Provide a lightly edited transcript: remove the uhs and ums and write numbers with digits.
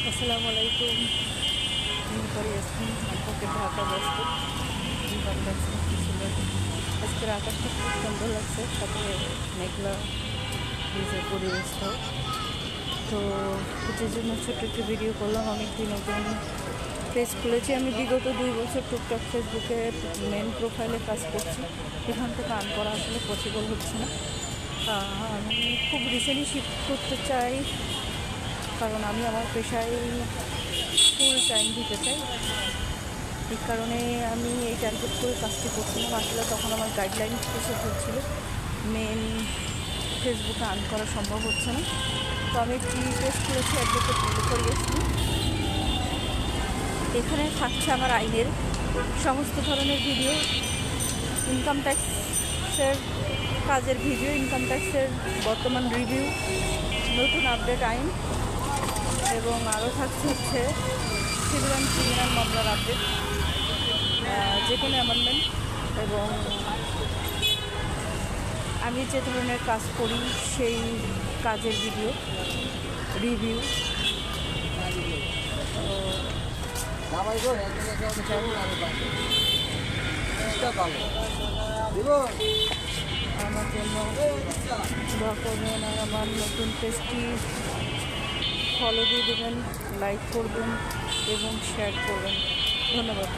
আসসালামু আলাইকুম। পরে আসুন আমাকে ঢাকা বসতে আজকের আকাশটা খুব সুন্দর লাগছে, সাথে মেঘলা নিজের পরিবেশটাও। তো যে জন্য ছোট্ট একটু ভিডিও করলাম। অনেকদিন নতুন পেজ খুলেছি আমি, বিগত 2 বছর টুকটাক ফেসবুকে মেন প্রোফাইলে কাজ করছি। এখান থেকে আর্ন করা আসলে পসিবল হচ্ছে না। আমি খুব রিসেন্টলি শিফট করতে চাই, কারণ আমি আমার পেশায় ফুল টাইম দিতে চাই। এই কারণে আমি এই টার্গেট করে কাজটি করছিলাম। আসলে তখন আমার গাইডলাইন এসে হচ্ছিল, মেন ফেসবুকে আর্ন করা সম্ভব হচ্ছে না। তো আমি একটি পেজ করেছি, অ্যাডভোকেট করিয়েছি। এখানে থাকছে আমার আইনের সমস্ত ধরনের ভিডিও, ইনকাম ট্যাক্সের কাজের ভিডিও, ইনকাম ট্যাক্সের বর্তমান রিভিউ, নতুন আপডেট আইন, এবং আরও থাকছে সিভিল অ্যান্ড ক্রিমিনাল মামলার আপডেট, যে কোনো অ্যামেন্ডমেন্ট, এবং আমি যে ধরনের কাজ করি সেই কাজের ভিডিও রিভিউ। আমার জন্য দোয়া করবেন, আর আমার নতুন পেজটি ফলো দিয়ে দেবেন, লাইক করবেন এবং শেয়ার করবেন। ধন্যবাদ।